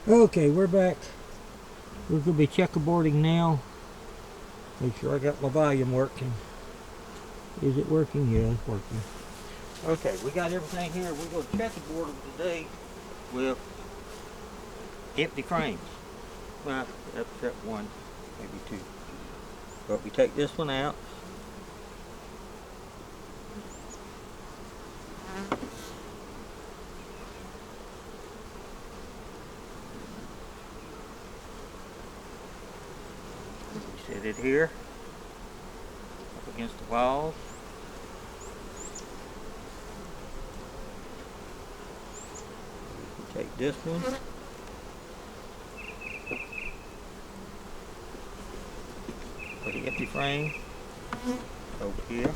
Okay, we're back. We're going to be checkerboarding now. Make sure I got my volume working. Is it working? Yeah, it's working. Okay, we got everything here. We're going to checkerboard them today with empty frames. Well, except one, maybe two. But we take this one out. We set it here up against the wall. We take this one. Put the empty frame over here.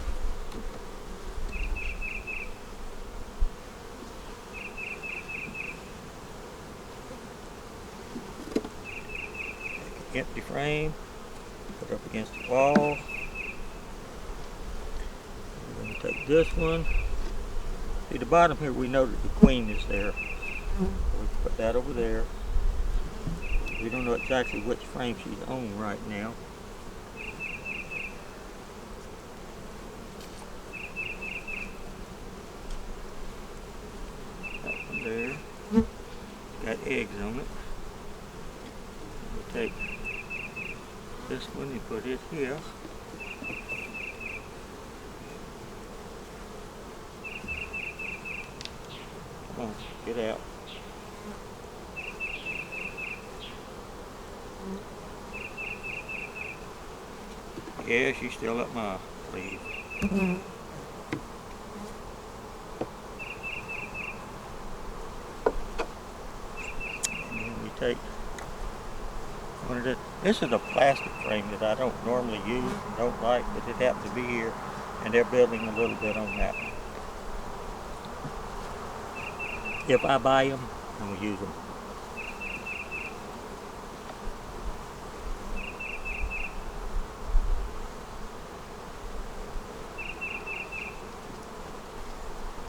Empty frame, put up against the wall. We're going to take this one. See the bottom here, we know that the queen is there. We put that over there. We don't know exactly which frame she's on right now. That one there. Got eggs on it. We'll take this one and put it here. Come on, get out. Yeah, she's still up my sleeve. And then we take one of the, this is a plastic frame that I don't normally use and don't like, but it happened to be here and they're building a little bit on that. If I buy them, I'm going to use them.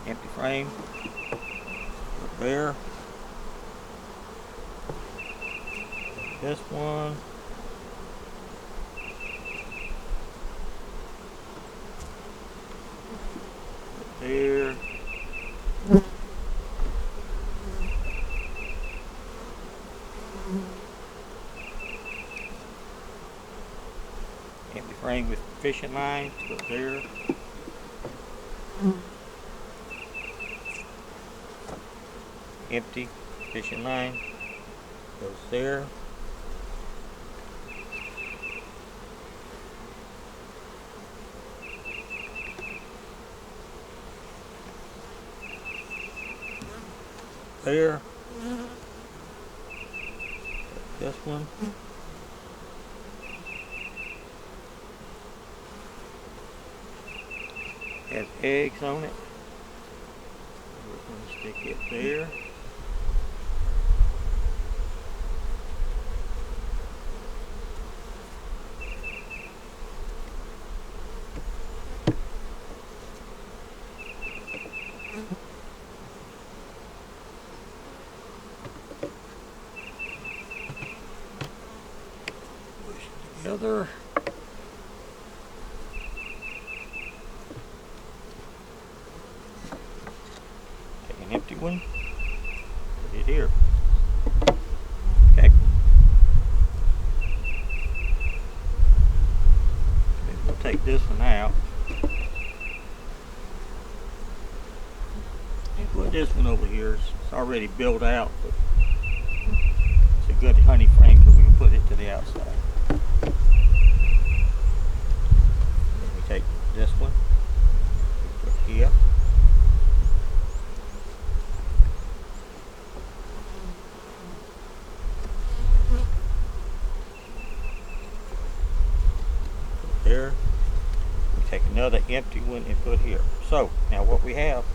Empty frame, put there. This one. Put there. Empty frame with fishing line, put there. Empty fishing line goes there. There. This one. Has eggs on it. We're going to stick it there. Push it together. Take an empty one. Put it here. Okay. Then we'll take this one out. And put this one over here. It's already built out, but it's a good honey frame, so we can put it to the outside. Then we take this one, put here. Put there. We take another empty one and put here. So now what we have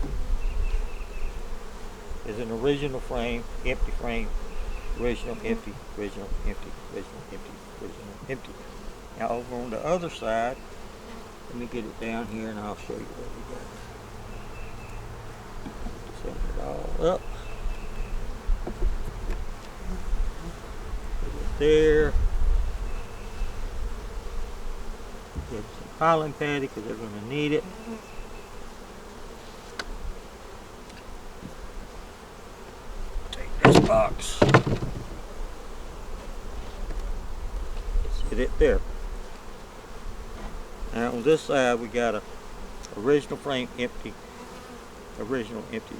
is an original frame, empty frame, original, empty, original, empty, original, empty, original, empty. Now over on the other side, let me get it down here and I'll show you what we got. Set it all up. there. Get some piling patty because they're going to need it. Take this box. Set it there. Now on this side we got a original frame empty. Original empty.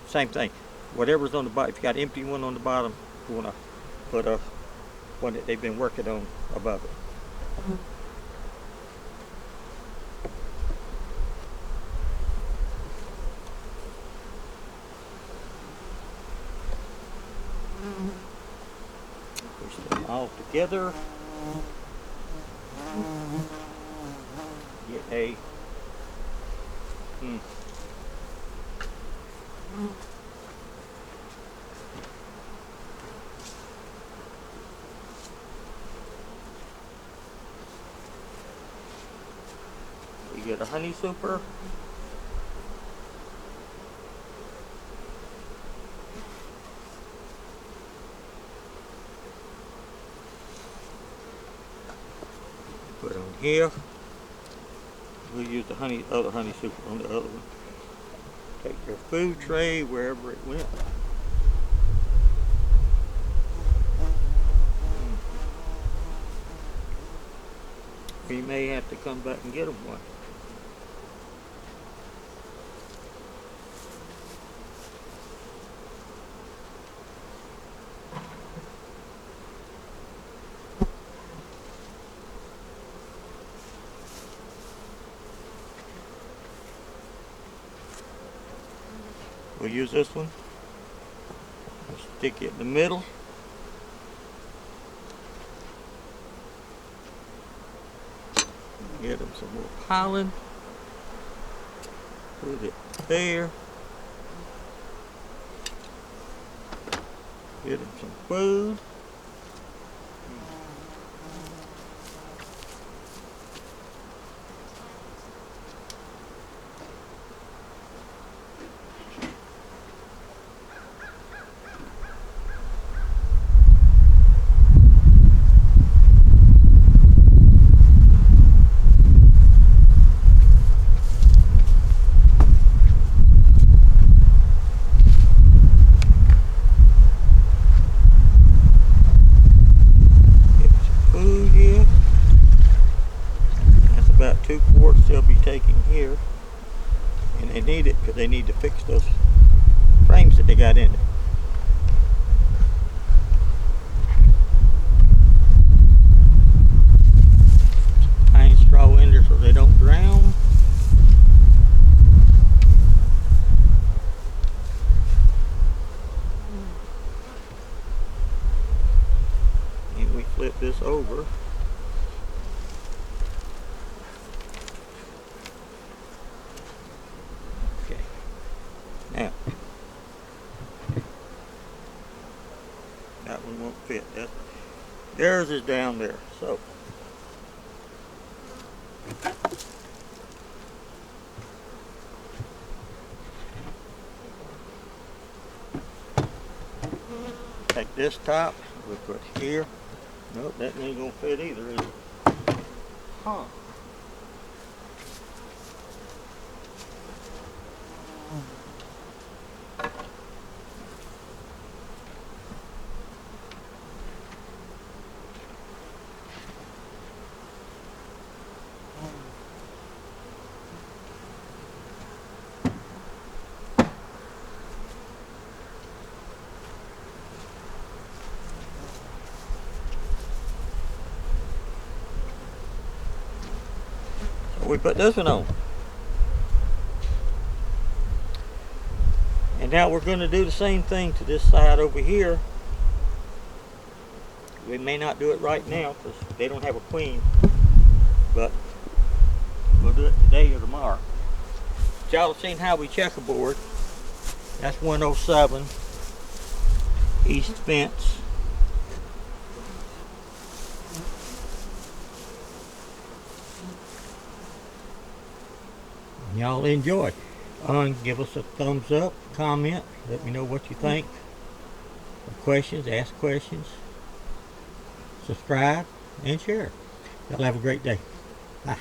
Same thing. Whatever's on the bottom. If you got an empty one on the bottom, you want to put a one that they've been working on above it. Push them all together. Get a we get a honey super. Put on here. We'll use the other honey super on the other one. Take your food tray wherever it went. We may have to come back and get them one. We'll use this one. Stick it in the middle. Get them some more piling. Put it there. Get them some food. About 2 quarts they'll be taking here, and they need it because they need to fix those frames that they got in there. Pine straw in there so they don't drown. And we flip this over. Now, that one won't fit. Theirs is down there. So, take this top, we'll put here. Nope, that ain't gonna fit either, is it? Huh. We put this one on. And now we're going to do the same thing to this side over here. We may not do it right now because they don't have a queen, but we'll do it today or tomorrow. Y'all have seen how we checkerboard. That's 107 East Fence. Y'all enjoy. Give us a thumbs up, comment, let me know what you think. questions, ask questions, subscribe, and share. Y'all have a great day. Bye.